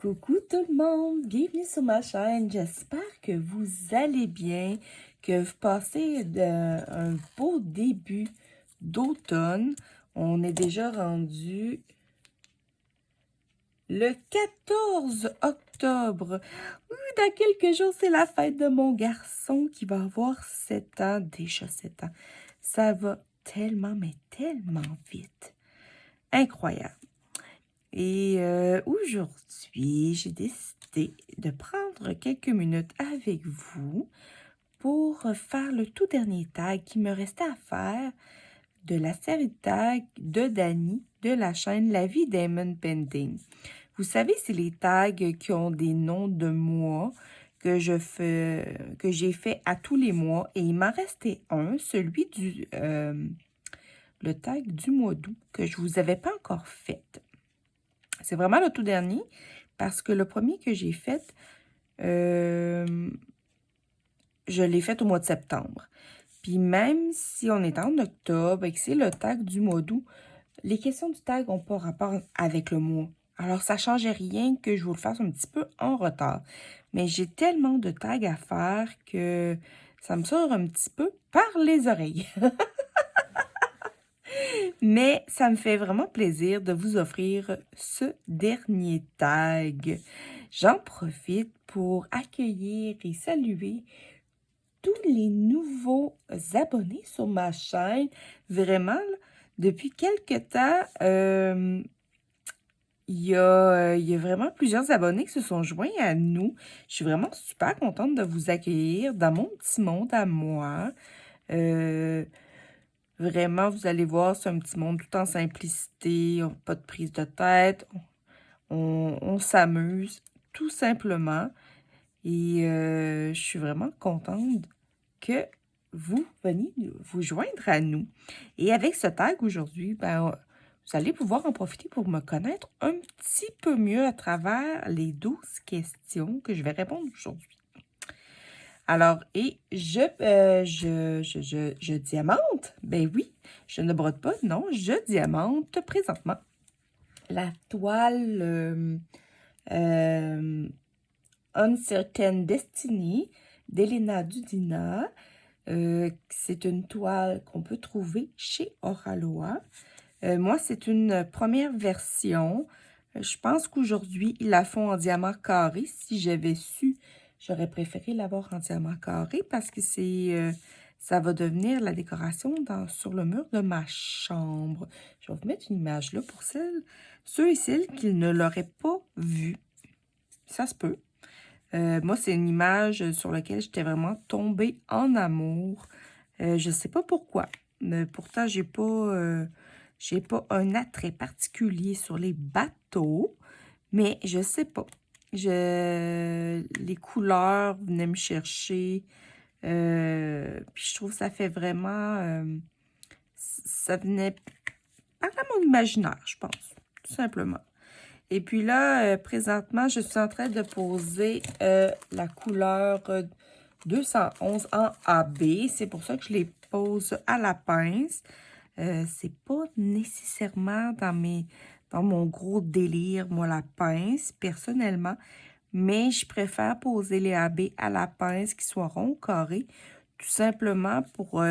Coucou tout le monde, bienvenue sur ma chaîne. J'espère que vous allez bien, que vous passez un beau début d'automne. On est déjà rendu le 14 octobre. Dans quelques jours, c'est la fête de mon garçon qui va avoir 7 ans, déjà 7 ans. Ça va tellement, mais tellement vite. Incroyable. Et aujourd'hui, j'ai décidé de prendre quelques minutes avec vous pour faire le tout dernier tag qui me restait à faire de la série de tags de Dani de la chaîne La Vie Diamond Painting. Vous savez, c'est les tags qui ont des noms de mois que j'ai fait à tous les mois. Et il m'en restait un, celui le tag du mois d'août que je vous avais pas encore fait. C'est vraiment le tout dernier parce que le premier que j'ai fait, je l'ai fait au mois de septembre. Puis même si on est en octobre et que c'est le tag du mois d'août, les questions du tag n'ont pas rapport avec le mois. Alors, ça ne changeait rien que je vous le fasse un petit peu en retard. Mais j'ai tellement de tags à faire que ça me sort un petit peu par les oreilles. Mais ça me fait vraiment plaisir de vous offrir ce dernier tag. J'en profite pour accueillir et saluer tous les nouveaux abonnés sur ma chaîne. Vraiment, depuis quelques temps, il y a vraiment plusieurs abonnés qui se sont joints à nous. Je suis vraiment super contente de vous accueillir dans mon petit monde à moi. Vraiment, vous allez voir, c'est un petit monde tout en simplicité, pas de prise de tête, on s'amuse tout simplement. Et je suis vraiment contente que vous veniez vous joindre à nous. Et avec ce tag aujourd'hui, ben, vous allez pouvoir en profiter pour me connaître un petit peu mieux à travers les 12 questions que je vais répondre aujourd'hui. Alors, et je diamante. Ben oui, je ne brode pas, non, je diamante présentement. La toile Uncertain Destiny d'Elena Dudina. C'est une toile qu'on peut trouver chez Oraloa. Moi, c'est une première version. Je pense qu'aujourd'hui, ils la font en diamant carré. Si j'avais su, j'aurais préféré l'avoir en diamant carré parce que ça va devenir la décoration sur le mur de ma chambre. Je vais vous mettre une image là pour ceux et celles qui ne l'auraient pas vue. Ça se peut. Moi, c'est une image sur laquelle j'étais vraiment tombée en amour. Je ne sais pas pourquoi. Mais pourtant, j'ai pas un attrait particulier sur les bateaux. Mais je sais pas. Les couleurs venaient me chercher. Puis je trouve que ça fait vraiment... ça venait parler à mon imaginaire, je pense. Tout simplement. Et puis là, présentement, je suis en train de poser la couleur 211 en AB. C'est pour ça que je les pose à la pince. C'est pas nécessairement dans mon gros délire, moi, la pince, personnellement. Mais je préfère poser les AB à la pince qui soient ronds, carrés, tout simplement pour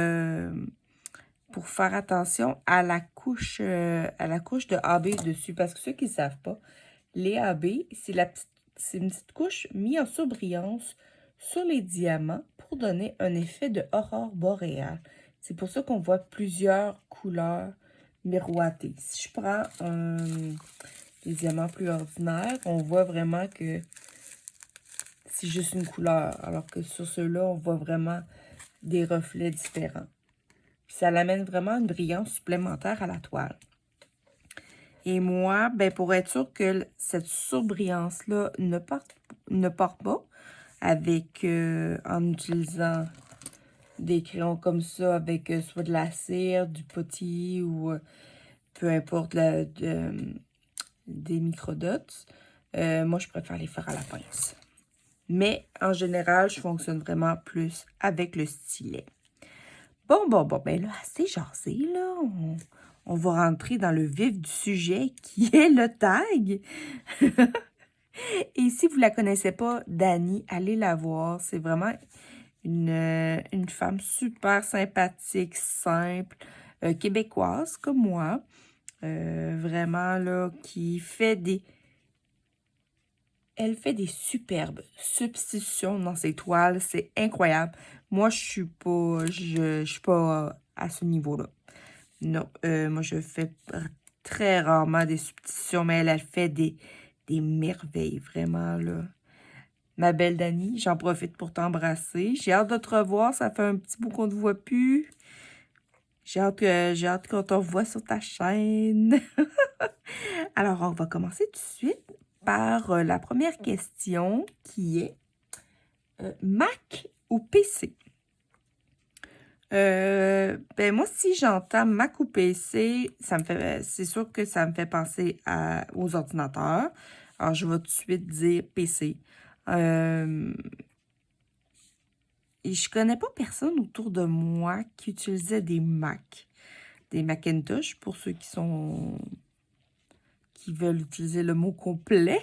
faire attention à la couche de AB dessus. Parce que ceux qui ne savent pas, les AB, c'est une petite couche mise en surbrillance sur les diamants pour donner un effet de aurore boréale. C'est pour ça qu'on voit plusieurs couleurs miroitées. Si je prends des diamants plus ordinaires, on voit vraiment que c'est juste une couleur. Alors que sur ceux-là, on voit vraiment des reflets différents. Puis ça l'amène vraiment une brillance supplémentaire à la toile. Et moi, ben pour être sûr que cette surbrillance-là ne part pas avec en utilisant des crayons comme ça avec soit de la cire, du putty ou peu importe des microdots. Moi, je préfère les faire à la pince. Mais en général, je fonctionne vraiment plus avec le stylet. Bon, ben là, assez jasé, là. On va rentrer dans le vif du sujet qui est le tag. Et si vous la connaissez pas, Dani, allez la voir. C'est vraiment une femme super sympathique, simple, québécoise comme moi. Vraiment, là, elle fait des superbes substitutions dans ses toiles. C'est incroyable. Moi, je suis pas à ce niveau-là. Non, moi, je fais très rarement des substitutions, mais elle fait des merveilles, vraiment, là. Ma belle Dani, j'en profite pour t'embrasser. J'ai hâte de te revoir. Ça fait un petit bout qu'on ne te voit plus. J'ai hâte qu'on te revoie sur ta chaîne. Alors, on va commencer tout de suite par la première question qui est Mac ou PC? Ben moi, si j'entends Mac ou PC, c'est sûr que ça me fait penser aux ordinateurs. Alors, je vais tout de suite dire PC. Et je connais pas personne autour de moi qui utilisait des Mac. Des Macintosh, pour ceux qui veulent utiliser le mot complet.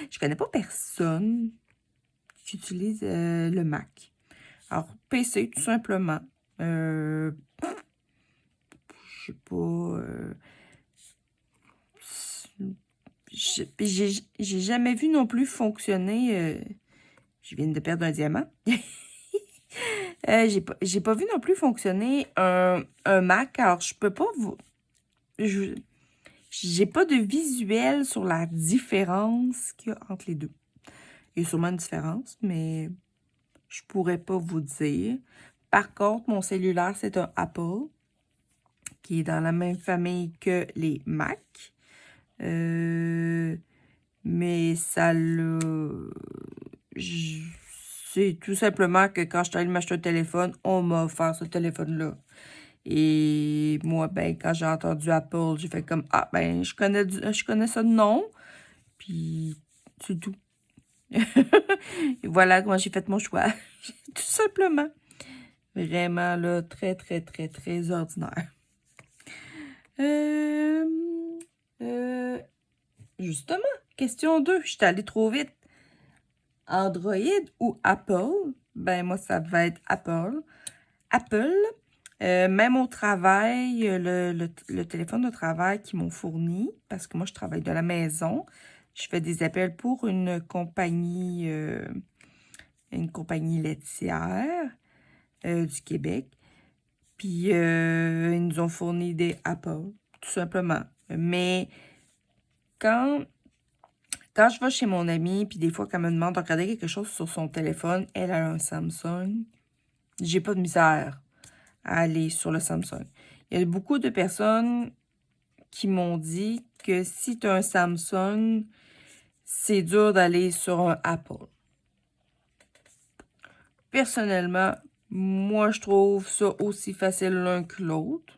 Je connais pas personne qui utilise le Mac. Alors, PC, tout simplement. Je sais pas. J'ai jamais vu non plus fonctionner. Je viens de perdre un diamant. J'ai pas vu non plus fonctionner un Mac. Alors, je peux pas vous. J'ai pas de visuel sur la différence qu'il y a entre les deux. Il y a sûrement une différence, mais je pourrais pas vous dire. Par contre, mon cellulaire, c'est un Apple, qui est dans la même famille que les Mac. Mais ça le... C'est tout simplement que quand je suis allée m'acheter un téléphone, on m'a offert ce téléphone-là. Et moi, ben, quand j'ai entendu Apple, j'ai fait comme, ah, ben, je connais ça de nom. Puis, c'est tout. Et voilà comment j'ai fait mon choix. Tout simplement. Vraiment, là, très, très, très, très ordinaire. Justement, question 2. Je suis allée trop vite. Android ou Apple? Ben, moi, ça va être Apple. Apple, même au travail, le téléphone de travail qu'ils m'ont fourni, parce que moi, je travaille de la maison. Je fais des appels pour une compagnie laitière du Québec. Puis, ils nous ont fourni des Apple, tout simplement. Mais quand je vais chez mon amie, puis des fois, quand elle me demande de regarder quelque chose sur son téléphone, elle a un Samsung. J'ai pas de misère à aller sur le Samsung. Il y a beaucoup de personnes qui m'ont dit que si tu as un Samsung, c'est dur d'aller sur un Apple. Personnellement, moi, je trouve ça aussi facile l'un que l'autre.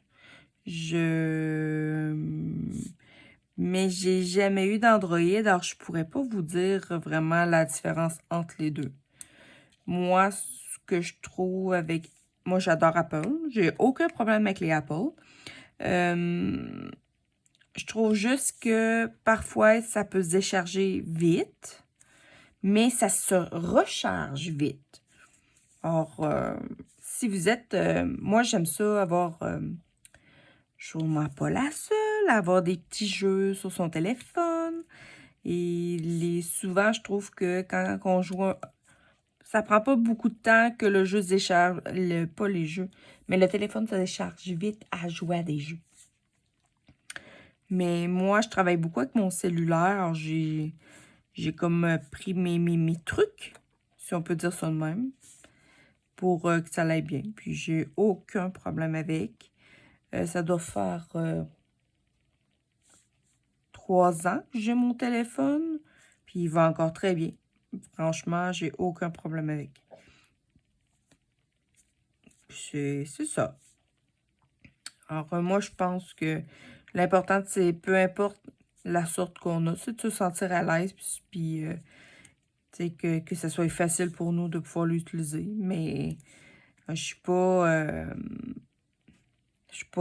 Mais j'ai jamais eu d'Android, alors je pourrais pas vous dire vraiment la différence entre les deux. Moi, ce que je trouve avec... Moi, j'adore Apple. J'ai aucun problème avec les Apple. Je trouve juste que parfois, ça peut se décharger vite, mais ça se recharge vite. Or, si vous êtes... moi, j'aime ça avoir... sûrement pas la seule, avoir des petits jeux sur son téléphone. Et souvent, je trouve que quand on joue... Ça prend pas beaucoup de temps que le jeu se décharge. Pas les jeux, mais le téléphone se décharge vite à jouer à des jeux. Mais moi, je travaille beaucoup avec mon cellulaire. Alors j'ai comme pris mes trucs, si on peut dire ça de même, pour que ça aille bien. Puis j'ai aucun problème avec. Ça doit faire 3 ans que j'ai mon téléphone. Puis il va encore très bien. Franchement, j'ai aucun problème avec. C'est ça. Alors, moi, je pense que l'important, c'est peu importe la sorte qu'on a, c'est de se sentir à l'aise, puis que ça soit facile pour nous de pouvoir l'utiliser. Mais je suis pas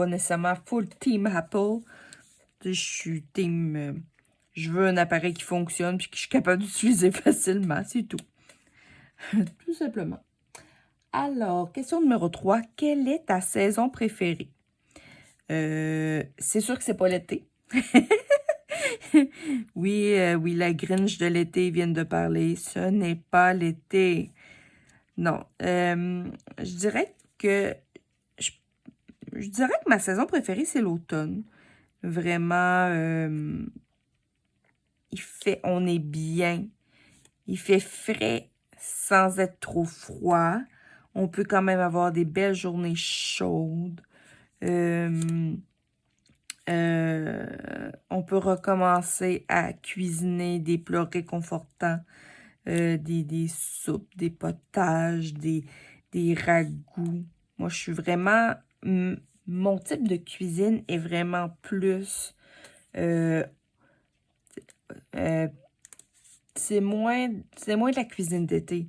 nécessairement full team Apple. Je suis team, Je veux un appareil qui fonctionne puis que je suis capable d'utiliser facilement, c'est tout. Tout simplement. Alors, question numéro 3. Quelle est ta saison préférée? C'est sûr que c'est pas l'été. Oui, oui, la Grinch de l'été vient de parler. Ce n'est pas l'été. Non. Je dirais que je, je dirais que ma saison préférée, c'est l'automne. Vraiment, on est bien. Il fait frais sans être trop froid. On peut quand même avoir des belles journées chaudes. On peut recommencer à cuisiner des plats réconfortants, des soupes, des potages, des ragoûts. Moi, je suis vraiment... Mon type de cuisine est vraiment plus... c'est moins de la cuisine d'été.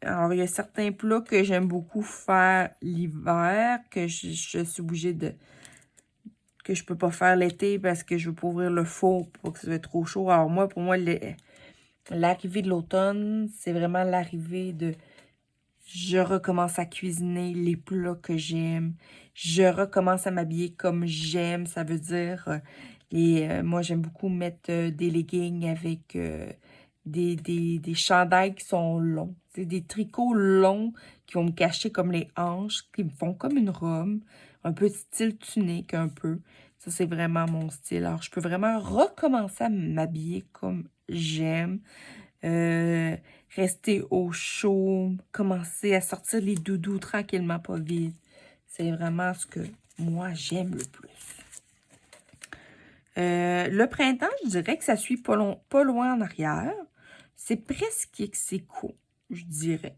Alors, il y a certains plats que j'aime beaucoup faire l'hiver, que je suis obligée que je peux pas faire l'été parce que je veux pas ouvrir le four pour que ce soit trop chaud. Alors moi, pour moi, l'arrivée de l'automne, c'est vraiment l'arrivée de... Je recommence à cuisiner les plats que j'aime. Je recommence à m'habiller comme j'aime. Ça veut dire... moi, j'aime beaucoup mettre des leggings avec des chandails qui sont longs. C'est des tricots longs qui vont me cacher comme les hanches, qui me font comme une robe. Un peu style tunique, un peu. Ça, c'est vraiment mon style. Alors, je peux vraiment recommencer à m'habiller comme j'aime. Rester au chaud. Commencer à sortir les doudous tranquillement, pas vite. C'est vraiment ce que moi, j'aime le plus. Le printemps, je dirais que ça suit pas loin en arrière. C'est presque ex aequo, je dirais.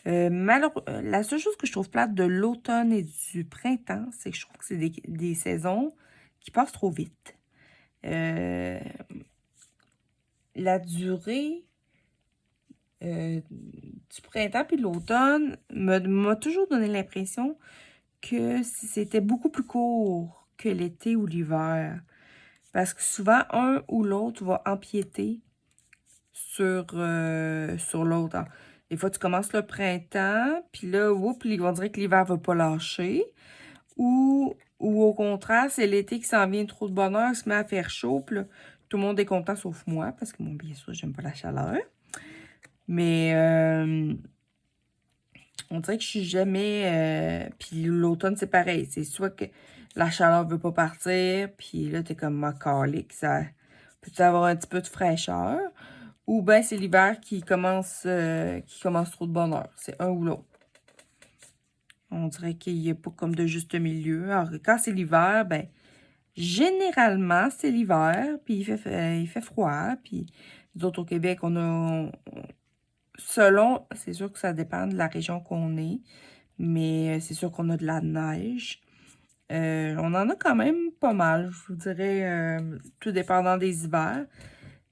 La seule chose que je trouve plate de l'automne et du printemps, c'est que je trouve que c'est des saisons qui passent trop vite. La durée du printemps puis de l'automne m'a toujours donné l'impression que c'était beaucoup plus court que l'été ou l'hiver. Parce que souvent, un ou l'autre va empiéter sur l'autre. Alors, des fois, tu commences le printemps, puis là, on dirait que l'hiver ne va pas lâcher. Ou au contraire, c'est l'été qui s'en vient trop de bonheur, se met à faire chaud, puis là, tout le monde est content sauf moi, parce que, bon, bien sûr, j'aime pas la chaleur. Mais on dirait que je suis jamais... puis l'automne, c'est pareil. C'est soit que la chaleur veut pas partir, puis là, t'es comme macalique, ça peut avoir un petit peu de fraîcheur. Ou bien c'est l'hiver qui commence trop de bonheur. C'est un ou l'autre. On dirait qu'il n'y a pas comme de juste milieu. Alors, quand c'est l'hiver, ben généralement, c'est l'hiver, puis il fait froid. Puis, nous autres, au Québec, c'est sûr que ça dépend de la région qu'on est, mais c'est sûr qu'on a de la neige. On en a quand même pas mal, je vous dirais, tout dépendant des hivers.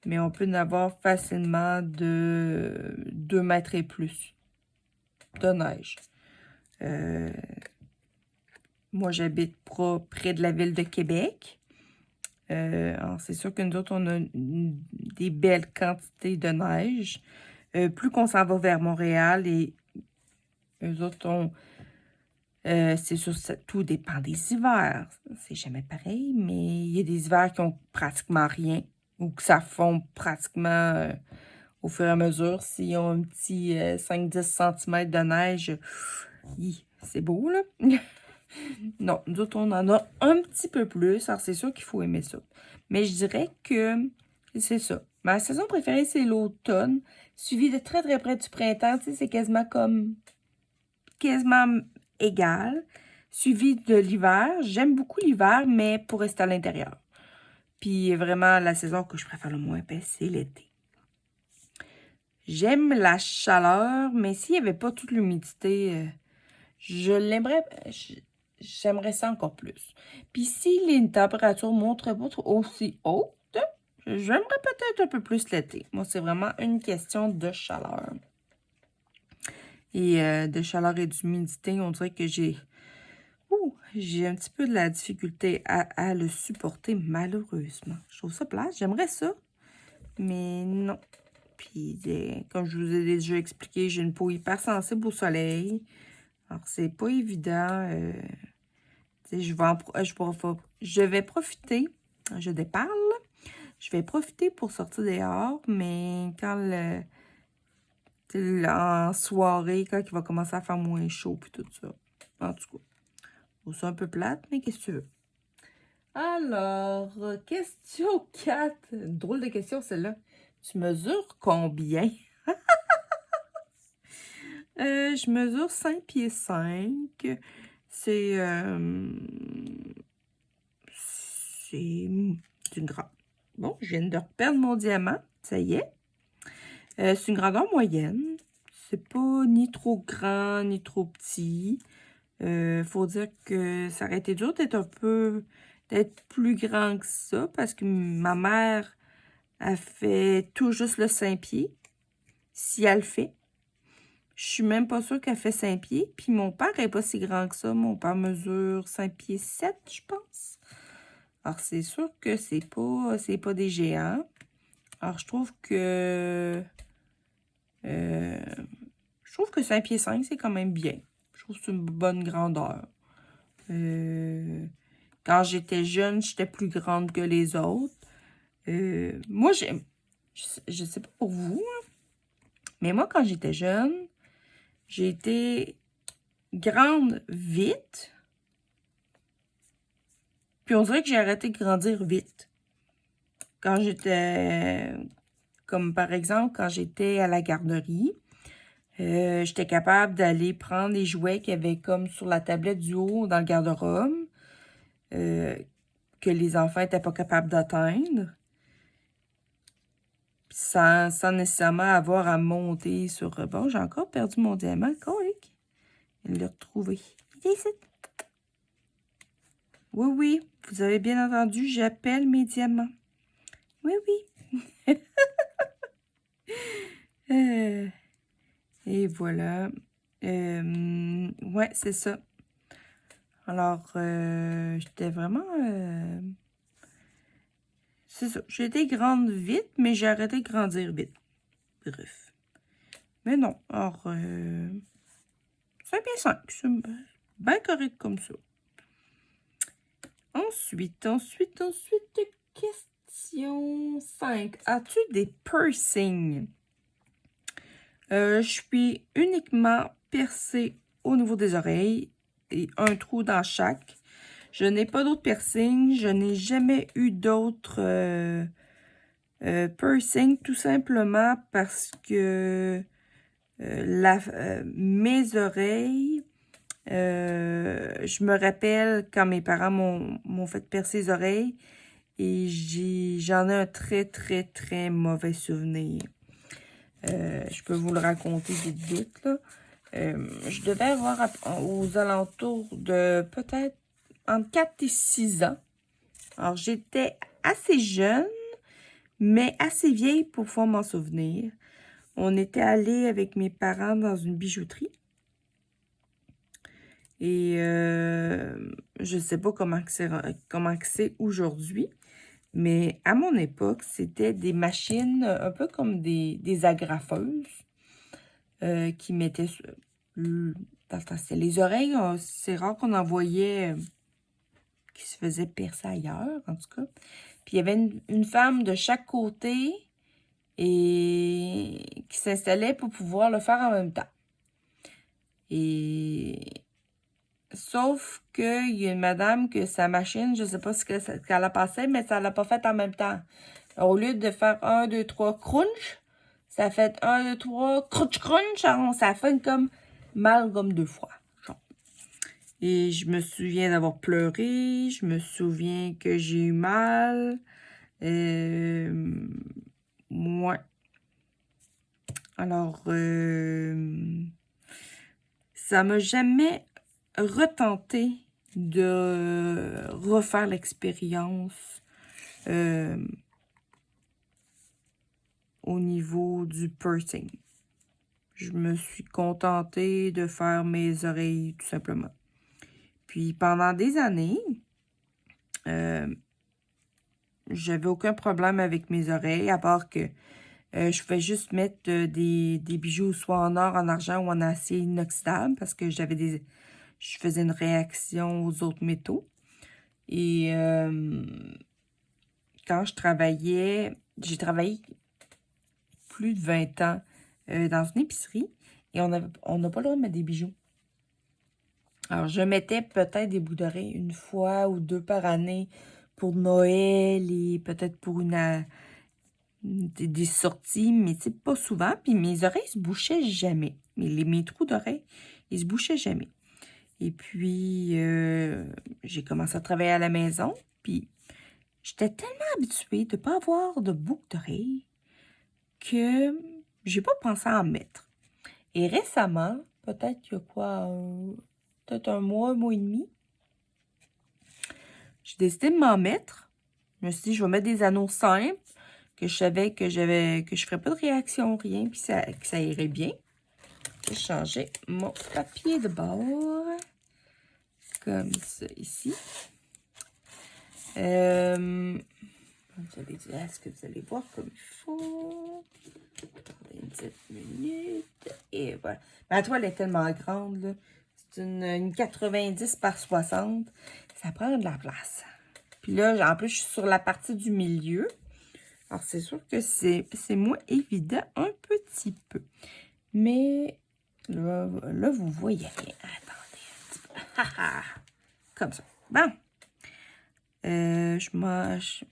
Mais on peut en avoir facilement de 2 mètres et plus de neige. Moi, j'habite près de la ville de Québec. Alors, c'est sûr que nous autres, on a des belles quantités de neige. Plus qu'on s'en va vers Montréal et eux autres, c'est sûr, tout dépend des hivers. C'est jamais pareil, mais il y a des hivers qui ont pratiquement rien ou que ça fond pratiquement au fur et à mesure. S'ils ont un petit 5-10 cm de neige, c'est beau, là. Non, nous autres, on en a un petit peu plus. Alors, c'est sûr qu'il faut aimer ça. Mais je dirais que c'est ça. Ma saison préférée, c'est l'automne, suivi de très, très près du printemps. Tu sais, c'est quasiment égal. Suivi de l'hiver. J'aime beaucoup l'hiver, mais pour rester à l'intérieur. Puis vraiment, la saison que je préfère le moins, ben, c'est l'été. J'aime la chaleur, mais s'il n'y avait pas toute l'humidité, j'aimerais ça encore plus. Puis si les températures ne montrent pas aussi hautes, j'aimerais peut-être un peu plus l'été. Moi, c'est vraiment une question de chaleur. Et de chaleur et d'humidité, on dirait que j'ai Ouh, j'ai un petit peu de la difficulté à le supporter, malheureusement. Je trouve ça plate, j'aimerais ça, mais non. Puis, comme je vous ai déjà expliqué, j'ai une peau hypersensible au soleil. Alors, c'est pas évident. Tu sais, je vais profiter, je déparle, je vais profiter pour sortir dehors, mais en soirée, quand il va commencer à faire moins chaud, puis tout ça. En tout cas, je trouve ça un peu plate, mais qu'est-ce que tu veux? Alors, question 4. Drôle de question, celle-là. Tu mesures combien? Je mesure 5 pieds 5. C'est une grande. Bon, je viens de reperdre mon diamant. Ça y est. C'est une grandeur moyenne. C'est pas ni trop grand, ni trop petit. Faut dire que ça aurait été dur d'être plus grand que ça parce que ma mère a fait tout juste le 5 pieds. Si elle le fait. Je suis même pas sûre qu'elle fait 5 pieds. Puis mon père n'est pas si grand que ça. Mon père mesure 5 pieds 7, je pense. Alors, c'est sûr que c'est pas des géants. Alors, je trouve que 5 pieds 5, c'est quand même bien. Je trouve que c'est une bonne grandeur. Quand j'étais jeune, j'étais plus grande que les autres. Moi, je sais pas pour vous, hein, mais moi, quand j'étais jeune, j'ai été grande vite. Puis on dirait que j'ai arrêté de grandir vite. Quand j'étais, comme par exemple, quand j'étais à la garderie, j'étais capable d'aller prendre les jouets qu'il y avait comme sur la tablette du haut dans le garde-robe, que les enfants n'étaient pas capables d'atteindre, sans nécessairement avoir à monter sur... Bon, j'ai encore perdu mon diamant, colique. Je l'ai retrouvé. Il est ici. Oui, oui, vous avez bien entendu, j'appelle mes diamants. Oui, oui. Et voilà. Ouais, c'est ça. Alors, j'étais vraiment... c'est ça. J'ai été grande vite, mais j'ai arrêté de grandir vite. Bref. Mais non. Alors, 5 pieds 5. C'est bien correct comme ça. Ensuite, question 5. As-tu des piercings? Je suis uniquement percée au niveau des oreilles et un trou dans chaque. Je n'ai pas d'autres piercings. Je n'ai jamais eu d'autres piercings, tout simplement parce que mes oreilles, je me rappelle quand mes parents m'ont fait percer les oreilles et j'en ai un très, très, très mauvais souvenir. Je peux vous le raconter vite, vite, là. Je devais avoir aux alentours de peut-être entre 4 et 6 ans. Alors, j'étais assez jeune, mais assez vieille pour pouvoir m'en souvenir. On était allé avec mes parents dans une bijouterie. Et je ne sais pas comment c'est aujourd'hui, mais à mon époque, c'était des machines un peu comme des agrafeuses qui mettaient... C'était les oreilles, c'est rare qu'on en voyait qui se faisaient percer ailleurs, en tout cas. Puis il y avait une femme de chaque côté et qui s'installait pour pouvoir le faire en même temps. Et sauf qu'il y a une madame que sa machine, je ne sais pas ce qu'elle a passé, mais ça ne l'a pas fait en même temps. Alors, au lieu de faire 1, 2, 3, crunch, ça a fait 1, 2, 3, crunch, crunch. Alors, ça fait comme mal comme 2 fois. Genre. Et je me souviens d'avoir pleuré. Je me souviens que j'ai eu mal. Ouais. Alors, ça m'a jamais retenté de refaire l'expérience au niveau du piercing. Je me suis contentée de faire mes oreilles tout simplement. Puis pendant des années, j'avais aucun problème avec mes oreilles, à part que je pouvais juste mettre des bijoux soit en or, en argent ou en acier inoxydable parce que je faisais une réaction aux autres métaux. Et quand j'ai travaillé plus de 20 ans dans une épicerie et on n'a pas le droit de mettre des bijoux. Alors, je mettais peut-être des boucles d'oreilles une fois ou deux par année pour Noël et peut-être pour des sorties, mais c'est pas souvent. Puis mes oreilles se bouchaient jamais. Mes trous d'oreilles, ils se bouchaient jamais. Et puis, j'ai commencé à travailler à la maison. Puis, j'étais tellement habituée de ne pas avoir de boucles d'oreilles que j'ai pas pensé à en mettre. Et récemment, peut-être qu'il y a quoi, peut-être un mois et demi, j'ai décidé de m'en mettre. Je me suis dit, je vais mettre des anneaux simples, que je savais que je ferais pas de réaction, rien, puis que ça irait bien. J'ai changé mon papier de bord, comme ça, ici. Est-ce que vous allez voir comme il faut? Attendez une petite minute. Et voilà. Ma toile est tellement grande, là. C'est une 90 par 60. Ça prend de la place. Puis là, en plus, je suis sur la partie du milieu. Alors, c'est sûr que c'est moins évident un petit peu. Mais là vous voyez rien. Attendez un petit peu. Comme ça. Bon.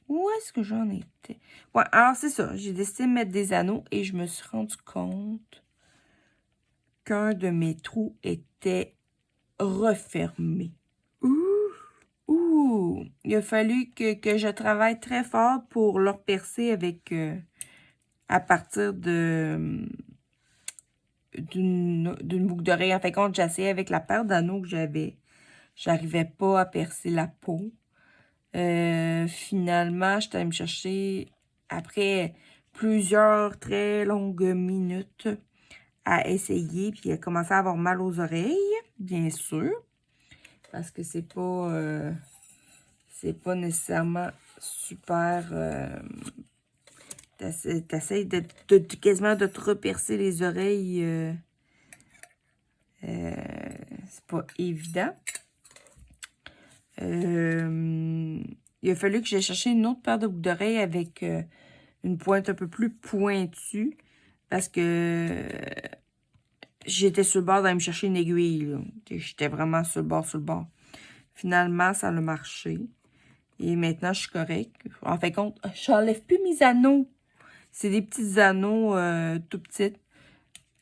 Où est-ce que j'en étais? Ouais, alors c'est ça. J'ai décidé de mettre des anneaux et je me suis rendu compte qu'un de mes trous était refermé. Ouh! Il a fallu que je travaille très fort pour le percer avec à partir d'une boucle d'oreille. En fait, quand j'essayais avec la paire d'anneaux que j'avais, j'arrivais pas à percer la peau. Finalement, j'étais allée me chercher, après plusieurs très longues minutes, à essayer. Puis, il a commencé à avoir mal aux oreilles, bien sûr. Parce que c'est pas nécessairement super... T'essayes quasiment de te repercer les oreilles. C'est pas évident. Il a fallu que j'aille chercher une autre paire de boucles d'oreilles avec une pointe un peu plus pointue parce que j'étais sur le bord d'aller me chercher une aiguille. J'étais vraiment sur le bord. Finalement, ça a marché. Et maintenant, je suis correcte. En fait, compte, j'enlève plus mes anneaux. C'est des petits anneaux tout petits.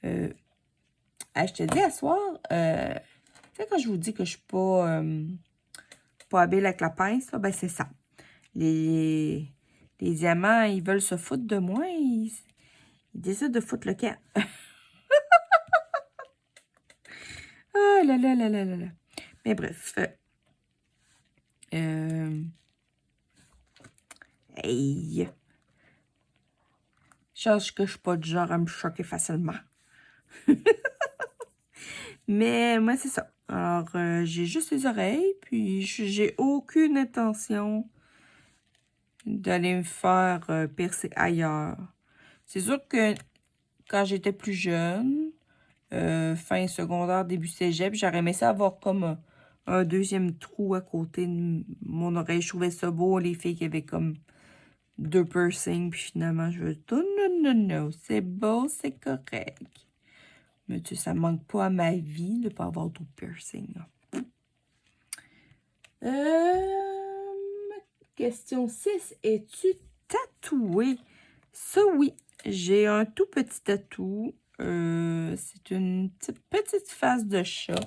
Je te dis, à soir, tu sais, quand je vous dis que je suis pas habile avec la pince, là, ben c'est ça. Les diamants, ils veulent se foutre de moi. Ils décident de foutre le camp. Ah là là là là là là. Mais bref. Hey. Chose que je suis pas du genre à me choquer facilement. Mais moi, c'est ça. Alors, j'ai juste les oreilles, puis j'ai aucune intention d'aller me faire percer ailleurs. C'est sûr que quand j'étais plus jeune, fin secondaire, début cégep, j'aurais aimé ça avoir comme un deuxième trou à côté de mon oreille. Je trouvais ça beau, les filles qui avaient comme 2 piercings, puis finalement, je veux tout, non, c'est beau, c'est correct. Mais tu sais, ça manque pas à ma vie de ne pas avoir d'autres piercings. Question 6. Es-tu tatoué? Ça, oui. J'ai un tout petit tatou. C'est une petite face de chat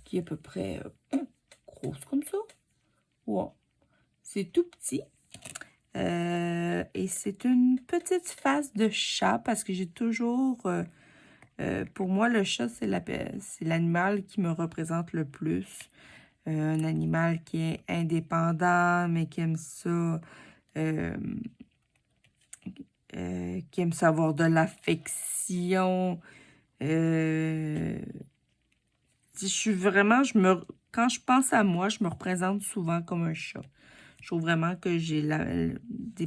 qui est à peu près grosse comme ça. Ouais. C'est tout petit. Et c'est une petite face de chat parce que j'ai toujours... pour moi, le chat, c'est l'animal qui me représente le plus. Un animal qui est indépendant, mais qui aime ça... qui aime ça avoir de l'affection. Je suis vraiment... quand je pense à moi, je me représente souvent comme un chat. Je trouve vraiment que j'ai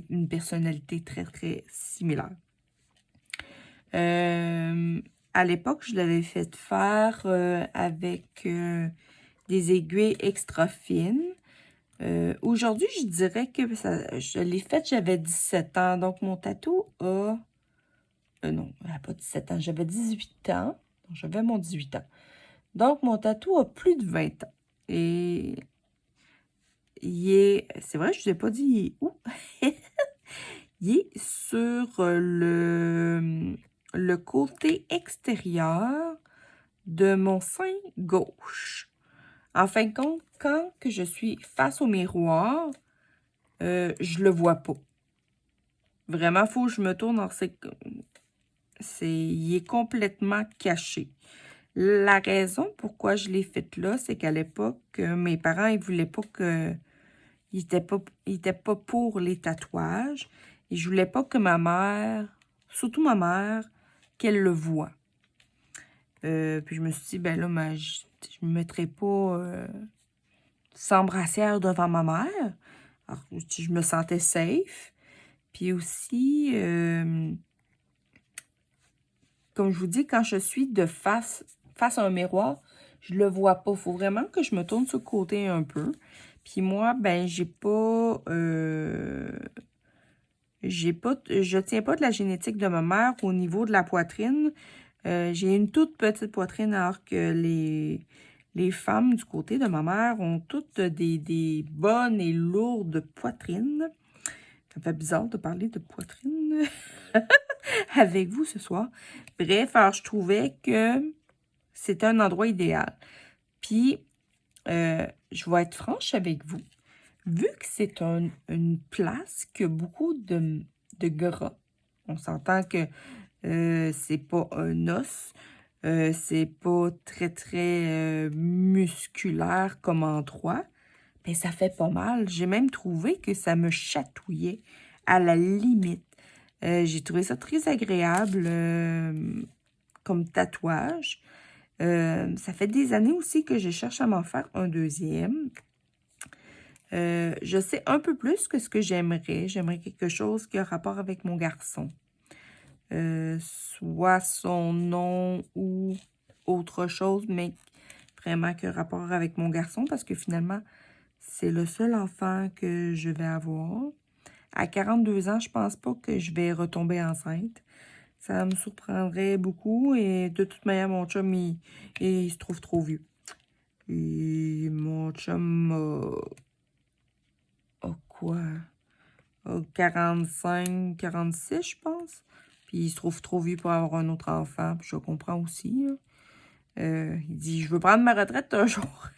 une personnalité très, très similaire. À l'époque, je l'avais fait faire avec des aiguilles extra fines. Aujourd'hui, je dirais que je l'ai fait, j'avais 17 ans. Donc, mon tatou a... non, elle n'a pas 17 ans, j'avais 18 ans. Donc, j'avais mon 18 ans. Donc, mon tatou a plus de 20 ans. Et c'est vrai, je ne vous ai pas dit il est où. Il est sur le côté extérieur de mon sein gauche. En fin de compte, quand que je suis face au miroir, je le vois pas. Vraiment, il faut que je me tourne. Il est complètement caché. La raison pourquoi je l'ai fait là, c'est qu'à l'époque, mes parents, ils voulaient pas que... Ils étaient pas pour les tatouages. Et je voulais pas que ma mère, surtout ma mère, qu'elle le voie. Puis je me suis dit, ben là, je me mettrai pas sans brassière devant ma mère. Alors, je me sentais safe. Puis aussi, comme je vous dis, quand je suis de face à un miroir, je le vois pas. Il faut vraiment que je me tourne sur le côté un peu. Puis moi, ben, je tiens pas de la génétique de ma mère au niveau de la poitrine. J'ai une toute petite poitrine alors que les femmes du côté de ma mère ont toutes des bonnes et lourdes poitrines. Ça me fait bizarre de parler de poitrine avec vous ce soir. Bref, alors je trouvais que c'était un endroit idéal. Puis, je vais être franche avec vous. Vu que c'est une place qui a beaucoup de gras, on s'entend que c'est pas un os, c'est pas très, très musculaire comme endroit, mais ça fait pas mal. J'ai même trouvé que ça me chatouillait à la limite. J'ai trouvé ça très agréable comme tatouage. Ça fait des années aussi que je cherche à m'en faire un deuxième. Je sais un peu plus que ce que j'aimerais. J'aimerais quelque chose qui a rapport avec mon garçon. Soit son nom ou autre chose, mais vraiment qui a rapport avec mon garçon parce que finalement, c'est le seul enfant que je vais avoir. À 42 ans, je pense pas que je vais retomber enceinte. Ça me surprendrait beaucoup et de toute manière, mon chum, il se trouve trop vieux. Et mon chum a quoi? A 45, 46, je pense. Puis il se trouve trop vieux pour avoir un autre enfant. Puis je comprends aussi. Là. Il dit, je veux prendre ma retraite un jour.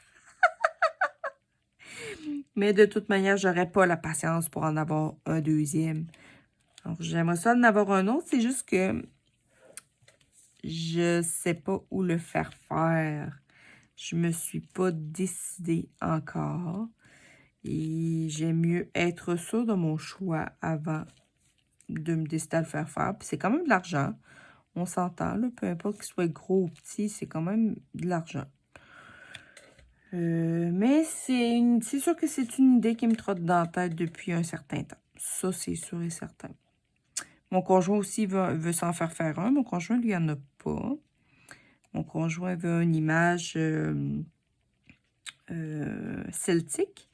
Mais de toute manière, j'aurais pas la patience pour en avoir un deuxième. Alors, j'aimerais ça en avoir un autre. C'est juste que je sais pas où le faire faire. Je me suis pas décidée encore. Et j'aime mieux être sûre de mon choix avant de me décider à le faire faire. Puis c'est quand même de l'argent. On s'entend, là. Peu importe qu'il soit gros ou petit, c'est quand même de l'argent. Mais c'est sûr que c'est une idée qui me trotte dans la tête depuis un certain temps. Ça, c'est sûr et certain. Mon conjoint aussi veut s'en faire un. Mon conjoint, lui, en a pas. Mon conjoint veut une image celtique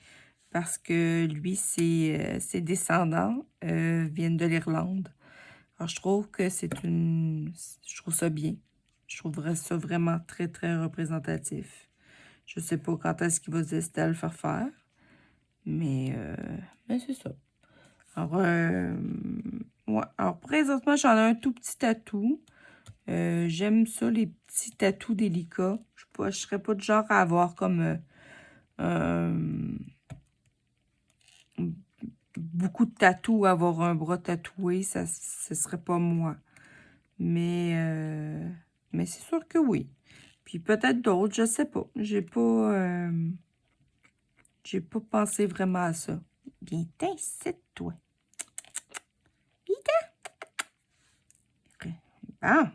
parce que lui, ses descendants viennent de l'Irlande. Alors, je trouve que je trouve ça bien. Je trouverais ça vraiment très, très représentatif. Je sais pas quand est-ce qu'il va se décider à le faire faire. Mais c'est ça. Alors, ouais. Alors, présentement, j'en ai un tout petit tatou. J'aime ça, les petits tatous délicats. Je serais pas du genre à avoir comme beaucoup de tatous, avoir un bras tatoué, ce serait pas moi. Mais c'est sûr que oui. Puis peut-être d'autres, je sais pas. J'ai pas pensé vraiment à ça. Viens t'incite, toi. Bon.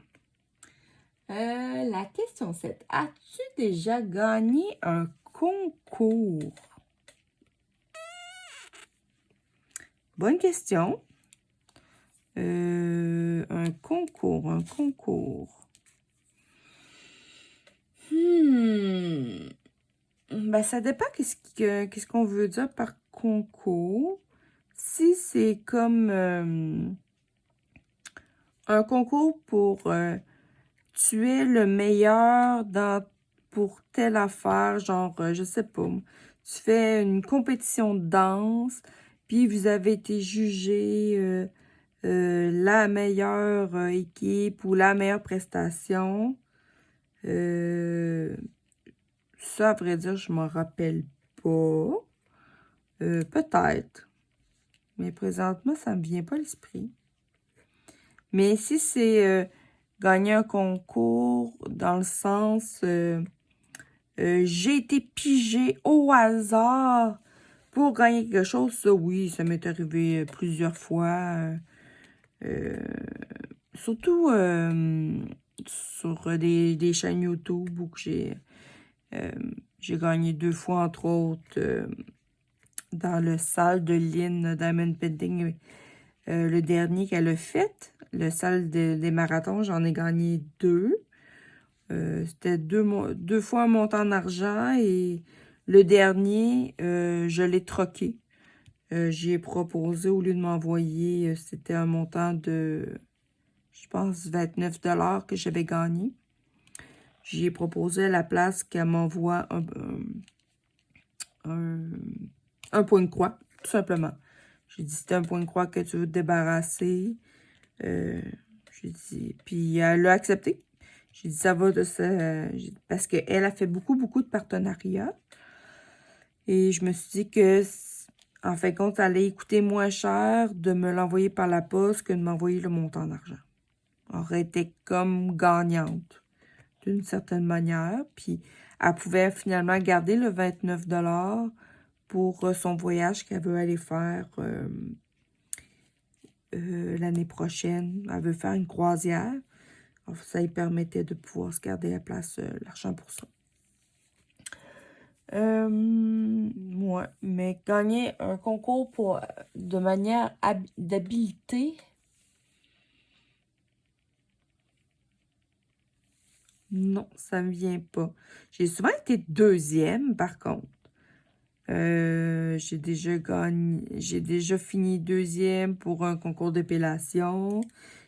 La question 7. As-tu déjà gagné un concours? Bonne question. Un concours, un concours. Ben, ça dépend qu'est-ce qu'on veut dire par concours. Si c'est comme un concours pour tu es le meilleur pour telle affaire, genre, je sais pas, tu fais une compétition de danse, puis vous avez été jugé la meilleure équipe ou la meilleure prestation. Ça, à vrai dire, je m'en rappelle pas. Peut-être. Mais présentement, ça me vient pas à l'esprit. Mais si c'est gagner un concours dans le sens j'ai été pigée au hasard pour gagner quelque chose, ça oui, ça m'est arrivé plusieurs fois. Surtout sur des chaînes YouTube où j'ai gagné 2 fois, entre autres, dans le salle de Lynn Diamond Painting, le dernier qu'elle a fait, le salle des marathons, j'en ai gagné 2. C'était 2 fois un montant en argent et le dernier, je l'ai troqué. J'y ai proposé, au lieu de m'envoyer, c'était un montant de, je pense, 29 $ que j'avais gagné. J'y ai proposé à la place qu'elle m'envoie un point de croix, tout simplement. J'ai dit, c'est un point de croix que tu veux te débarrasser. J'ai dit, puis elle a accepté. J'ai dit, ça va de ça. Parce qu'elle a fait beaucoup, beaucoup de partenariats. Et je me suis dit que, en fin de compte, ça allait coûter moins cher de me l'envoyer par la poste que de m'envoyer le montant d'argent. Elle aurait été comme gagnante, d'une certaine manière. Puis, elle pouvait finalement garder le 29 $ pour son voyage qu'elle veut aller faire l'année prochaine. Elle veut faire une croisière. Alors, ça lui permettait de pouvoir se garder la place, l'argent pour ça. Ouais, mais gagner un concours de manière d'habileté, non, ça me vient pas. J'ai souvent été deuxième, par contre. J'ai déjà fini deuxième pour un concours d'épellation.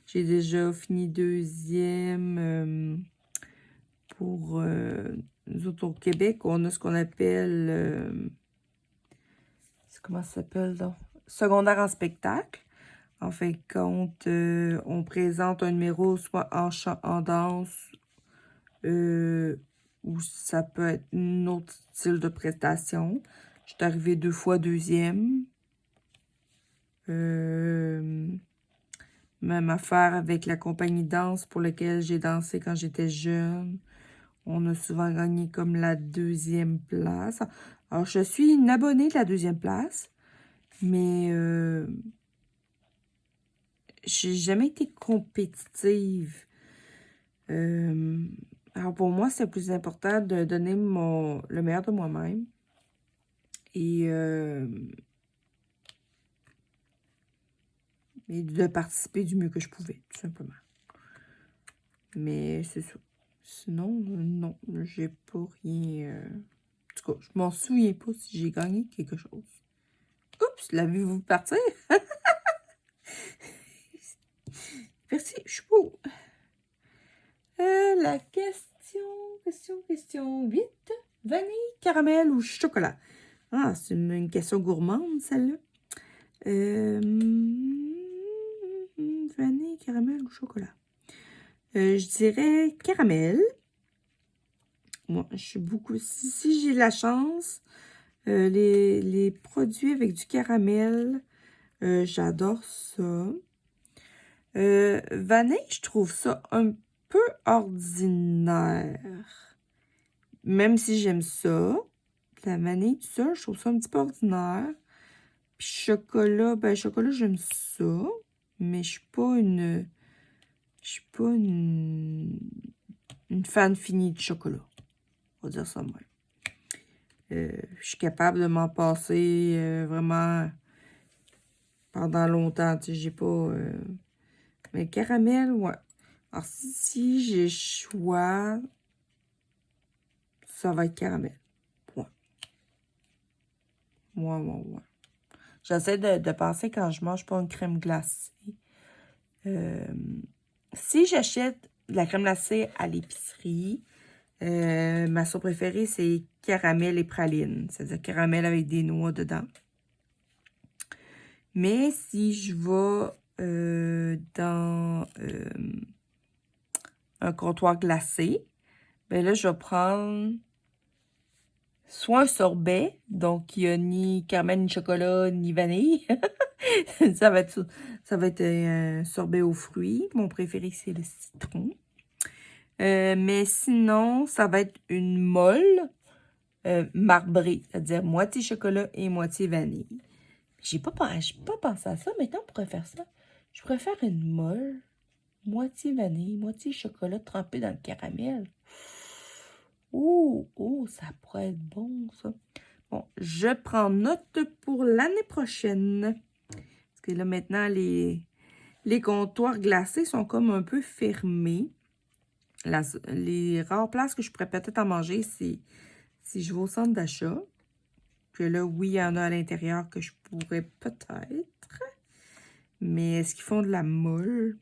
J'ai déjà fini deuxième pour nous autres au Québec. On a ce qu'on appelle comment ça s'appelle donc? Secondaire en spectacle. En fin de compte, on présente un numéro soit en chant, en danse, ou ça peut être un autre style de prestation. Je suis arrivée 2 fois deuxième. Même affaire avec la compagnie de danse pour laquelle j'ai dansé quand j'étais jeune. On a souvent gagné comme la 2e place. Alors, je suis une abonnée de la 2e place, mais j'ai jamais été compétitive. Alors, pour moi, c'est plus important de donner le meilleur de moi-même. Et de participer du mieux que je pouvais, tout simplement. Mais c'est ça. Sinon, non, j'ai pas rien... En tout cas, je m'en souviens pas si j'ai gagné quelque chose. Oups, l'avez-vous partir? Merci, je suis beau. La question 8. Vanille, caramel ou chocolat? Ah, c'est une question gourmande, celle-là. Vanille, caramel ou chocolat? Je dirais caramel. Moi, je suis beaucoup... Si j'ai la chance, les produits avec du caramel, j'adore ça. Vanille, je trouve ça un peu ordinaire. Même si j'aime ça, la vanille, tout ça, je trouve ça un petit peu ordinaire. Puis chocolat, ben chocolat, j'aime ça. Mais je suis pas une... Je suis pas une fan finie de chocolat. On va dire ça même. Je suis capable de m'en passer vraiment pendant longtemps. Tu sais, j'ai pas... Mais caramel, ouais. Alors, si j'ai le choix, ça va être caramel. Ouais. Ouais. J'essaie de penser quand je mange pas une crème glacée. Si j'achète de la crème glacée à l'épicerie, ma sauce préférée, c'est caramel et praline. C'est-à-dire caramel avec des noix dedans. Mais si je vais dans un comptoir glacé, ben là, je vais prendre soit un sorbet, donc il n'y a ni caramel, ni chocolat, ni vanille. ça va être un sorbet aux fruits. Mon préféré, c'est le citron. Mais sinon, ça va être une molle marbrée, c'est-à-dire moitié chocolat et moitié vanille. J'ai pas pensé à ça, mais on pourrait faire ça. Je préfère une molle, moitié vanille, moitié chocolat trempé dans le caramel. Ça pourrait être bon, ça. Bon, je prends note pour l'année prochaine. Parce que là, maintenant, les comptoirs glacés sont comme un peu fermés. Les rares places que je pourrais peut-être en manger, c'est si je vais au centre d'achat. Que là, oui, il y en a à l'intérieur que je pourrais peut-être. Mais est-ce qu'ils font de la molle?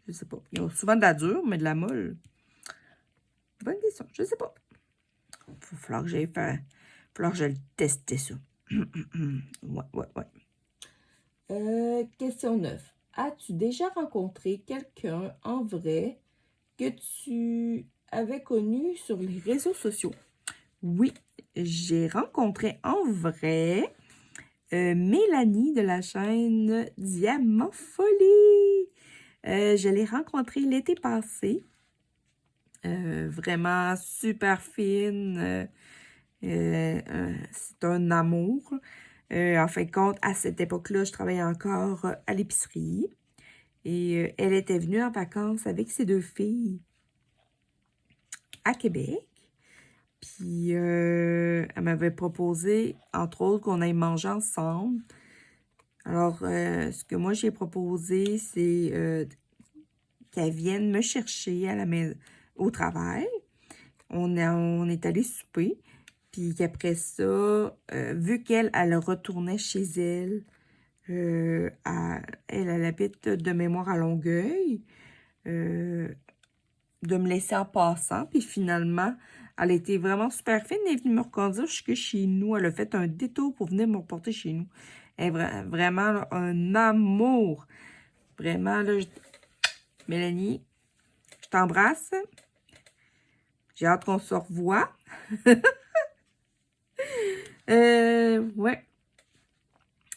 Je sais pas. Ils ont souvent de la dure, mais de la molle. Bonne question. Je sais pas. Il va falloir que j'aille faire. Il va falloir que je le teste, ça. Ouais. Question 9. As-tu déjà rencontré quelqu'un en vrai que tu avais connu sur les réseaux sociaux? Oui, j'ai rencontré en vrai Mélanie de la chaîne Diamant Folie. Je l'ai rencontrée l'été passé. Vraiment super fine. C'est un amour. En fin de compte, à cette époque-là, je travaillais encore à l'épicerie. Et elle était venue en vacances avec ses 2 filles à Québec. Puis, elle m'avait proposé, entre autres, qu'on aille manger ensemble. Alors, ce que moi, j'ai proposé, c'est qu'elle vienne me chercher à la maison, au travail. On est allé souper. Puis qu'après ça, vu qu'elle retournait chez elle, elle habite de mémoire à Longueuil, de me laisser en passant. Puis finalement, elle était vraiment super fine. Elle est venue me reconduire jusque chez nous. Elle a fait un détour pour venir me reporter chez nous. Elle est vraiment là, un amour. Vraiment, là, Mélanie, je t'embrasse. J'ai hâte qu'on se revoie. Ouais.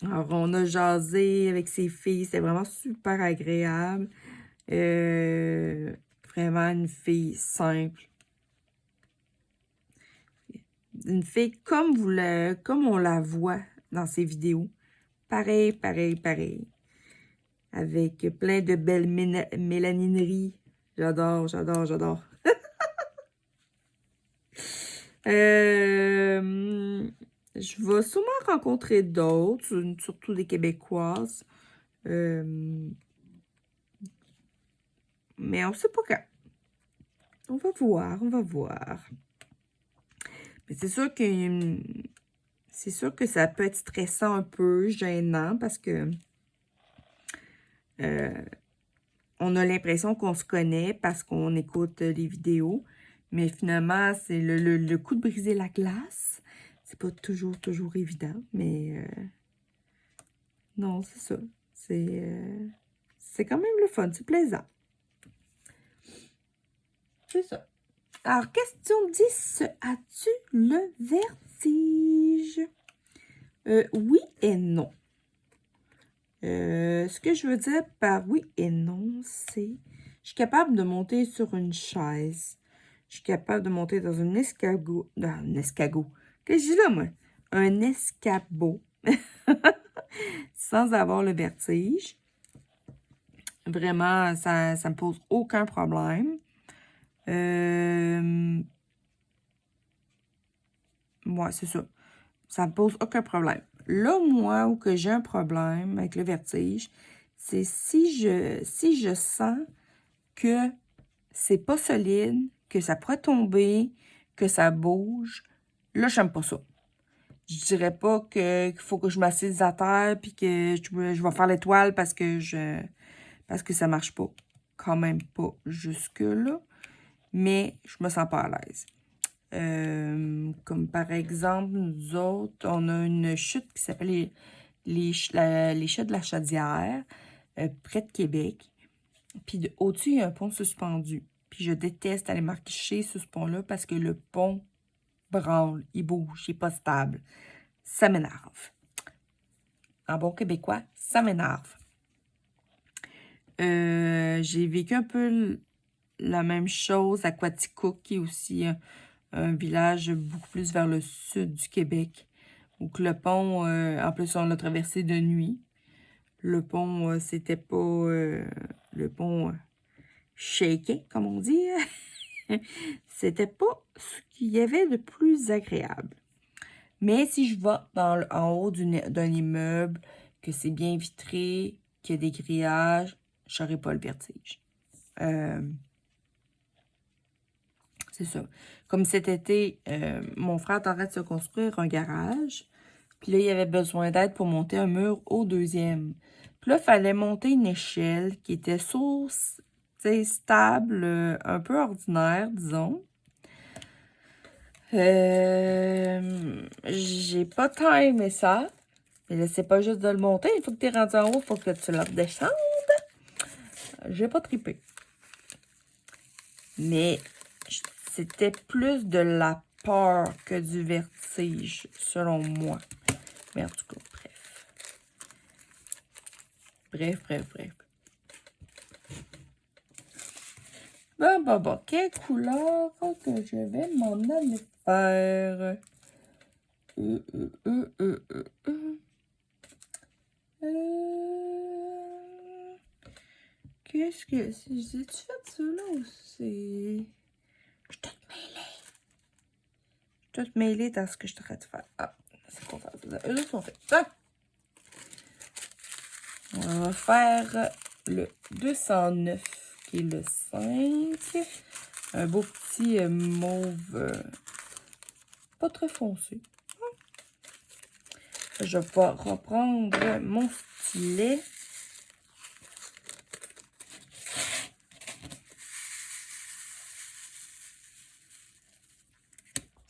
Alors, on a jasé avec ses filles. C'était vraiment super agréable. Vraiment une fille simple. Une fille comme on la voit dans ses vidéos. Pareil. Avec plein de belles mélanineries. J'adore. Je vais sûrement rencontrer d'autres, surtout des Québécoises. Mais on ne sait pas quand. On va voir. Mais c'est sûr que ça peut être stressant un peu, gênant, parce que on a l'impression qu'on se connaît parce qu'on écoute les vidéos. Mais finalement, c'est le coup de briser la glace. C'est pas toujours évident, mais non, c'est ça. C'est quand même le fun, c'est plaisant. C'est ça. Alors, question 10. As-tu le vertige? Oui et non. Ce que je veux dire par oui et non, c'est... Je suis capable de monter sur une chaise. Je suis capable de monter dans un escargot. Un escargot. Qu'est-ce que je dis là, moi? Un escabeau. Sans avoir le vertige. Vraiment, ça me pose aucun problème. moi, c'est ça. Ça me pose aucun problème. Là, moi, où que j'ai un problème avec le vertige, c'est si je sens que c'est pas solide, que ça pourrait tomber, que ça bouge, là, j'aime pas ça. Je dirais pas qu'il faut que je m'assise à terre puis que je vais faire l'étoile parce que ça marche pas. Quand même pas jusque-là. Mais je me sens pas à l'aise. Comme par exemple, nous autres, on a une chute qui s'appelle les chutes de la Chaudière, près de Québec. Puis au-dessus, il y a un pont suspendu. Puis je déteste aller marcher sur ce pont-là parce que le pont branle, il bouge, il n'est pas stable. Ça m'énerve. En bon québécois, ça m'énerve. J'ai vécu un peu la même chose à Quaticook, qui est aussi un village beaucoup plus vers le sud du Québec, où que le pont, en plus, on l'a traversé de nuit. Le pont, c'était pas... le pont shaké, comme on dit. C'était pas ce qu'il y avait de plus agréable. Mais si je vais en haut d'un immeuble, que c'est bien vitré, qu'il y a des grillages, je n'aurai pas le vertige. C'est ça. Comme cet été, mon frère tentait de se construire un garage. Puis là, il avait besoin d'aide pour monter un mur au deuxième. Puis là, il fallait monter une échelle qui était stable, un peu ordinaire, disons. J'ai pas tant aimé ça. Mais là, c'est pas juste de le monter. Il faut que tu es rendu en haut, il faut que tu le redescendes. J'ai pas trippé. Mais c'était plus de la peur que du vertige, selon moi. Mais en tout cas, bref. Bon. Quelle couleur que je vais m'en aller faire? Qu'est-ce que c'est? J'ai-tu fait ça là aussi? Je suis toute mêlée. Je suis toute mêlée dans ce que je suis en train de faire. Ah, c'est quoi faire ça? Eux autres sont faits. Ça! On va faire le 209, qui est le 5. Un beau petit mauve, pas très foncé. Je vais pouvoir reprendre mon stylet.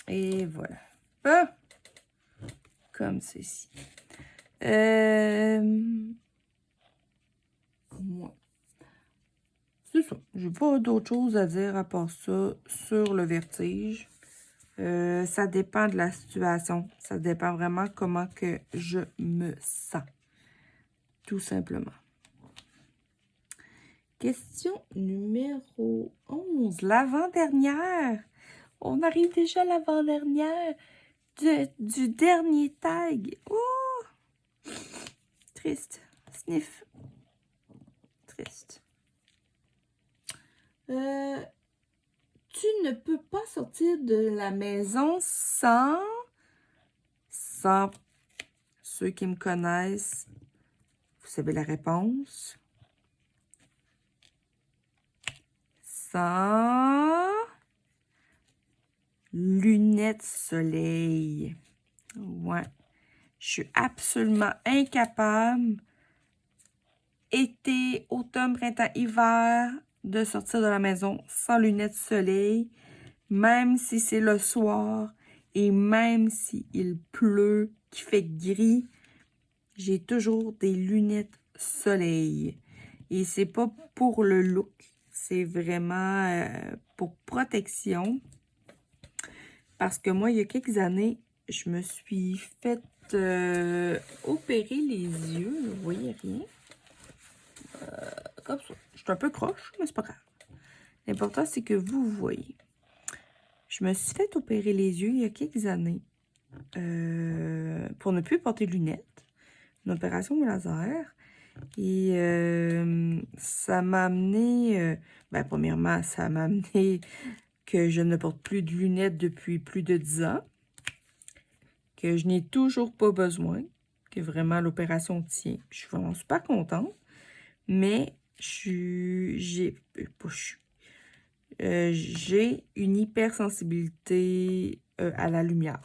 Et voilà. Ah! Comme ceci. Moi. C'est ça. Je n'ai pas d'autre chose à dire à part ça sur le vertige. Ça dépend de la situation. Ça dépend vraiment comment que je me sens. Tout simplement. Question numéro 11. L'avant-dernière. On arrive déjà à l'avant-dernière du dernier tag. Oh! Triste. Sniff. Triste. Tu ne peux pas sortir de la maison sans ceux qui me connaissent. Vous savez la réponse. Sans lunettes soleil. Ouais. Je suis absolument incapable, été, automne, printemps, hiver, de sortir de la maison sans lunettes soleil, même si c'est le soir et même s'il pleut, qu'il fait gris, j'ai toujours des lunettes soleil. Et c'est pas pour le look, c'est vraiment pour protection. Parce que moi, il y a quelques années, je me suis fait opérer les yeux. Vous voyez rien. Comme ça. Je suis un peu croche, mais c'est pas grave. L'important, c'est que vous voyez. Je me suis fait opérer les yeux il y a quelques années pour ne plus porter de lunettes. Une opération au laser. Et ça m'a amené... premièrement, ça m'a amené que je ne porte plus de lunettes depuis plus de 10 ans. que je n'ai toujours pas besoin, que vraiment l'opération tient. Je suis vraiment super contente, mais j'ai une hypersensibilité à la lumière.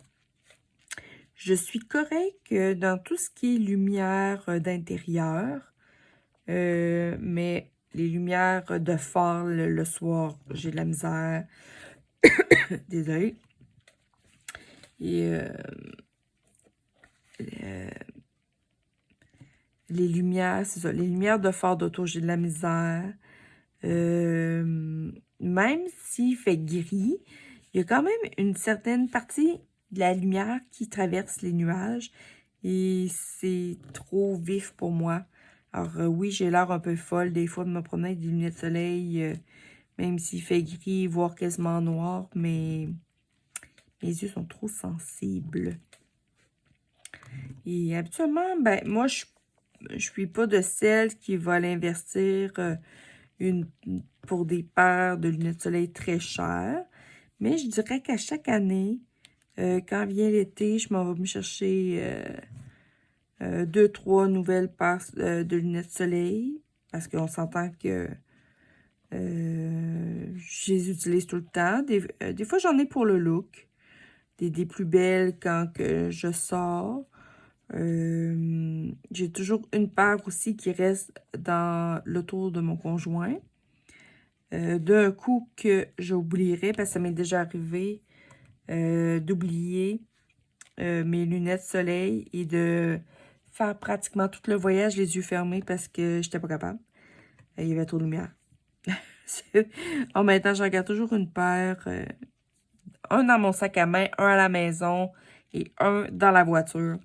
Je suis correcte dans tout ce qui est lumière d'intérieur, mais les lumières de phare le soir, j'ai de la misère. Désolée. Et les lumières, c'est ça, les lumières de phare d'auto, j'ai de la misère. Même s'il fait gris, il y a quand même une certaine partie de la lumière qui traverse les nuages et c'est trop vif pour moi. Alors oui, j'ai l'air un peu folle des fois de me promener avec des lunettes de soleil, même s'il fait gris, voire quasiment noir, mais mes yeux sont trop sensibles. Et habituellement, ben moi, je suis pas de celle qui va aller investir pour des paires de lunettes de soleil très chères. Mais je dirais qu'à chaque année, quand vient l'été, je m'en vais me chercher 2-3 nouvelles paires de lunettes de soleil. Parce qu'on s'entend que je les utilise tout le temps. Des fois, j'en ai pour le look. Des plus belles quand que je sors. J'ai toujours une paire aussi qui reste dans l'auto de mon conjoint. D'un coup que j'oublierais, parce que ça m'est déjà arrivé d'oublier mes lunettes soleil et de faire pratiquement tout le voyage les yeux fermés parce que j'étais pas capable. Il y avait trop de lumière. En même temps, je regarde toujours une paire. Un dans mon sac à main, un à la maison et un dans la voiture.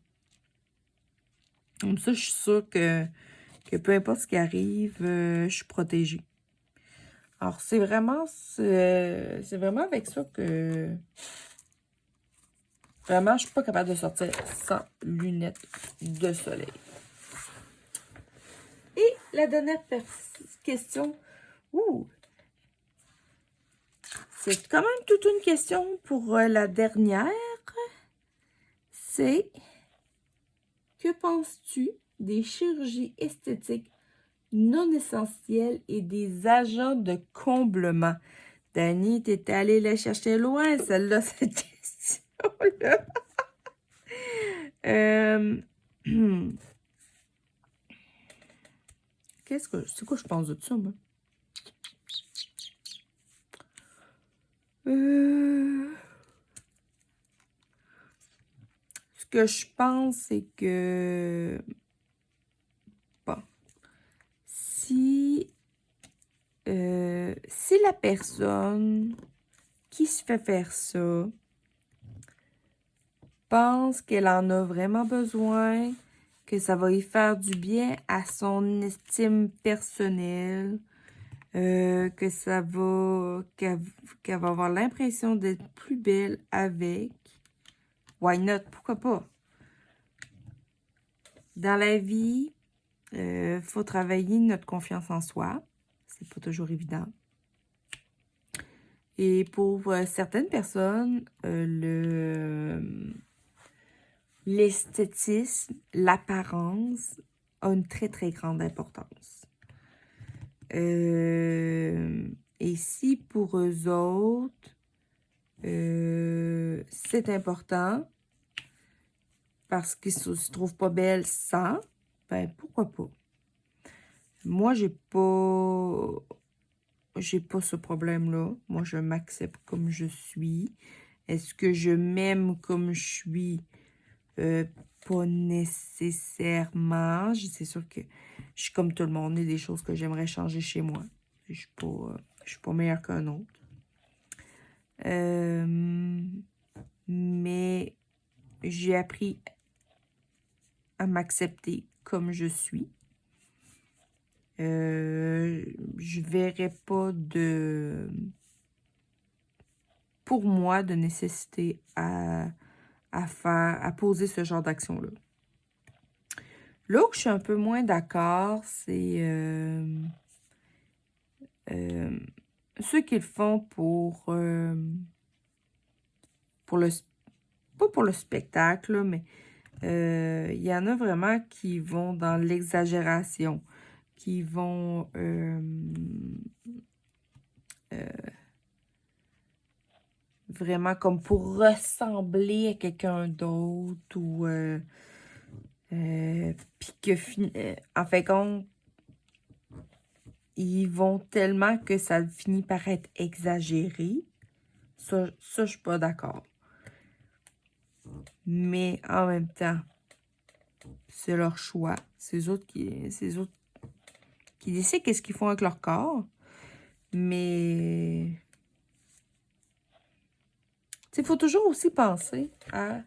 Comme ça, je suis sûre que peu importe ce qui arrive, je suis protégée. Alors, c'est vraiment avec ça que vraiment, je suis pas capable de sortir sans lunettes de soleil. Et la dernière question, c'est quand même toute une question pour la dernière. C'est, que penses-tu des chirurgies esthétiques non essentielles et des agents de comblement? Dani, t'es allée la chercher loin, celle-là, cette question-là. C'est quoi je pense de ça, moi? Ce que je pense, c'est que, bon, si la personne qui se fait faire ça pense qu'elle en a vraiment besoin, que ça va y faire du bien à son estime personnelle, que ça va, qu'elle va avoir l'impression d'être plus belle avec, why not? Pourquoi pas? Dans la vie, faut travailler notre confiance en soi. C'est pas toujours évident. Et pour certaines personnes, l'esthétisme, l'apparence a une très, très grande importance. Et si pour eux autres, c'est important parce qu'ils se trouvent pas belles sans, ben pourquoi pas? Moi, j'ai pas ce problème-là. Moi, je m'accepte comme je suis. Est-ce que je m'aime comme je suis? Pas nécessairement. C'est sûr que je suis comme tout le monde. Il y a des choses que j'aimerais changer chez moi. Je suis pas meilleure qu'un autre. Mais j'ai appris à m'accepter comme je suis. Je verrais pas pour moi de nécessité à poser ce genre d'action-là. Là où je suis un peu moins d'accord, c'est ceux qui le font pour pas pour le spectacle, là, mais il y en a vraiment qui vont dans l'exagération, qui vont vraiment comme pour ressembler à quelqu'un d'autre ou puis que en fait compte, ils vont tellement que ça finit par être exagéré. Ça je suis pas d'accord. Mais en même temps, c'est leur choix. C'est eux autres qui décident qu'est-ce qu'ils font avec leur corps. Mais il faut toujours aussi penser à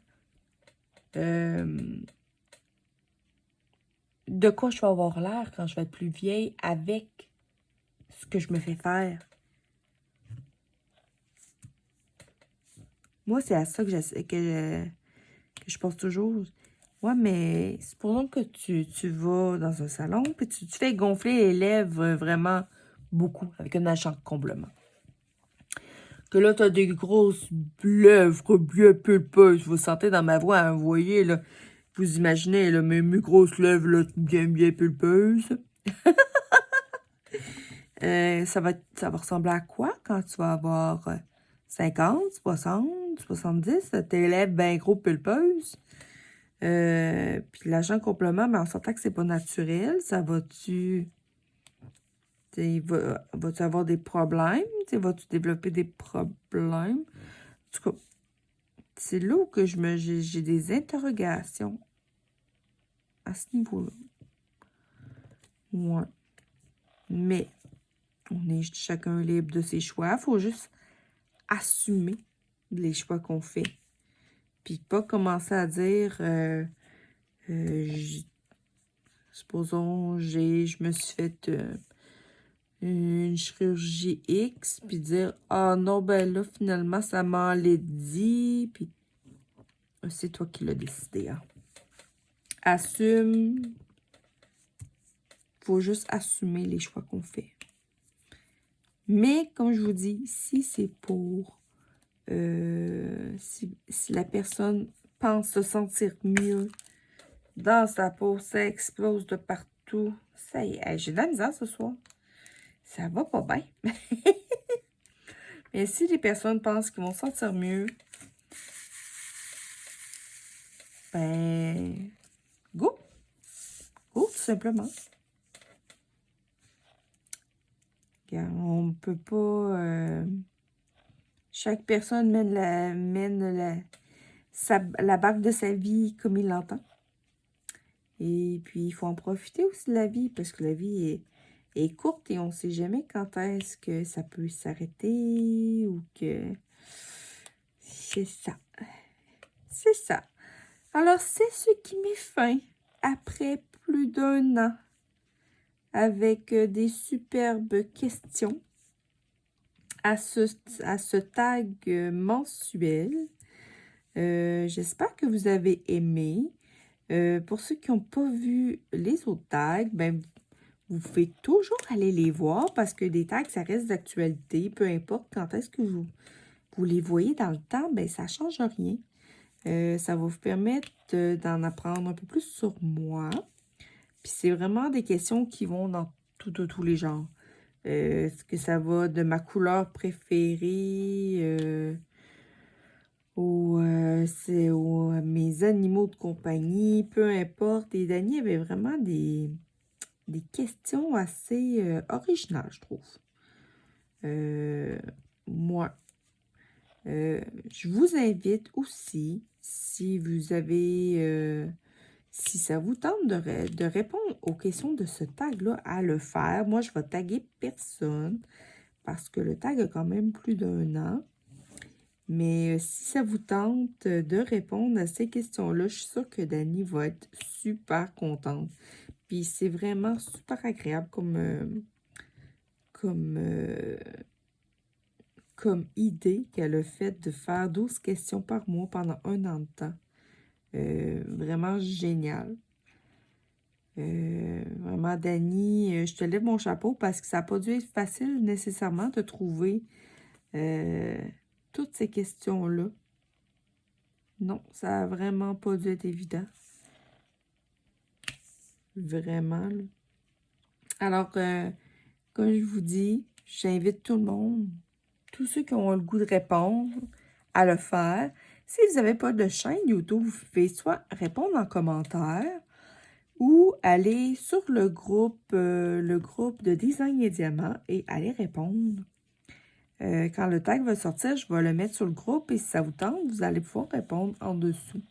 de quoi je vais avoir l'air quand je vais être plus vieille avec ce que je me fais faire. Moi, c'est à ça que je pense toujours. Ouais, mais supposons que tu vas dans un salon puis tu fais gonfler les lèvres vraiment beaucoup avec un agent de comblement. Que là, t'as des grosses lèvres bien pulpeuses. Vous sentez dans ma voix, hein, vous voyez, là. Vous imaginez, là, mes grosses lèvres, là, bien pulpeuses. Ça va ressembler à quoi quand tu vas avoir 50, 60, 70, tes lèvres bien gros pulpeuses? Puis l'agent complément, mais en sortant que c'est pas naturel, ça va-tu... Vas-tu avoir des problèmes? Vas-tu développer des problèmes? En tout cas, c'est là où que j'ai des interrogations à ce niveau-là. Ouais. Mais on est chacun libre de ses choix. Il faut juste assumer les choix qu'on fait. Puis pas commencer à dire supposons je me suis fait une chirurgie X, puis dire ah non, ben là, finalement, ça m'a dit, puis c'est toi qui l'as décidé. Hein. Assume. Faut juste assumer les choix qu'on fait. Mais, comme je vous dis, si c'est pour... si la personne pense se sentir mieux dans sa peau, ça explose de partout. Ça y est, j'ai de la misère ce soir. Ça va pas bien. Mais si les personnes pensent qu'ils vont se sentir mieux, ben, go! Go, tout simplement. On peut pas... chaque personne mène la barque de sa vie comme il l'entend. Et puis, il faut en profiter aussi de la vie, parce que la vie est courte et on ne sait jamais quand est-ce que ça peut s'arrêter ou que... C'est ça. C'est ça. Alors, c'est ce qui met fin, après plus d'1 an, avec des superbes questions à ce tag mensuel. J'espère que vous avez aimé. Pour ceux qui n'ont pas vu les autres tags, ben, vous pouvez toujours aller les voir parce que des tags, ça reste d'actualité. Peu importe quand est-ce que vous les voyez dans le temps, ben, ça ne change rien. Ça va vous permettre d'en apprendre un peu plus sur moi. Puis c'est vraiment des questions qui vont dans tous les genres. Est-ce que ça va de ma couleur préférée mes animaux de compagnie, peu importe. Et Dani avait vraiment des questions assez originales, je trouve. Moi, je vous invite aussi, si vous avez, si ça vous tente de répondre aux questions de ce tag-là, à le faire. Moi, je vais taguer personne parce que le tag a quand même plus d'1 an. Mais si ça vous tente de répondre à ces questions-là, je suis sûre que Dani va être super contente. Puis c'est vraiment super agréable comme idée qu'elle a faite de faire 12 questions par mois pendant 1 an de temps. Vraiment génial. Vraiment, Dani, je te lève mon chapeau parce que ça n'a pas dû être facile nécessairement de trouver toutes ces questions-là. Non, ça a vraiment pas dû être évident. Vraiment, là. Alors, comme je vous dis, j'invite tout le monde, tous ceux qui ont le goût de répondre, à le faire. Si vous n'avez pas de chaîne YouTube, vous pouvez soit répondre en commentaire ou aller sur le groupe de Design et Diamant et aller répondre. Quand le tag va sortir, je vais le mettre sur le groupe et si ça vous tente, vous allez pouvoir répondre en dessous.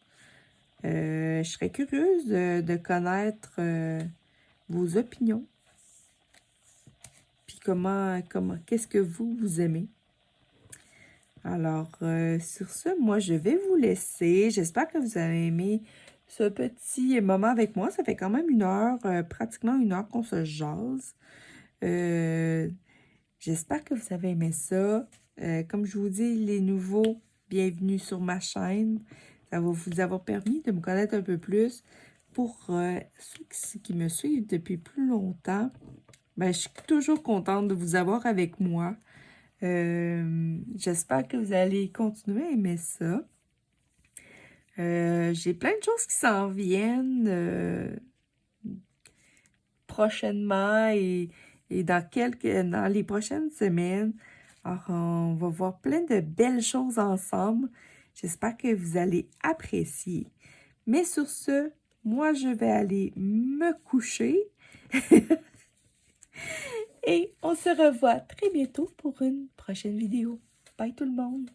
Je serais curieuse de connaître vos opinions. Puis qu'est-ce que vous aimez. Alors, sur ce, moi, je vais vous laisser. J'espère que vous avez aimé ce petit moment avec moi. Ça fait quand même 1 heure, pratiquement 1 heure qu'on se jase. J'espère que vous avez aimé ça. Comme je vous dis, les nouveaux, bienvenue sur ma chaîne. Ça va vous avoir permis de me connaître un peu plus. Pour ceux qui me suivent depuis plus longtemps, ben, je suis toujours contente de vous avoir avec moi. J'espère que vous allez continuer à aimer ça. J'ai plein de choses qui s'en viennent prochainement et dans les prochaines semaines. Alors, on va voir plein de belles choses ensemble. J'espère que vous allez apprécier. Mais sur ce, moi, je vais aller me coucher. Et on se revoit très bientôt pour une prochaine vidéo. Bye tout le monde!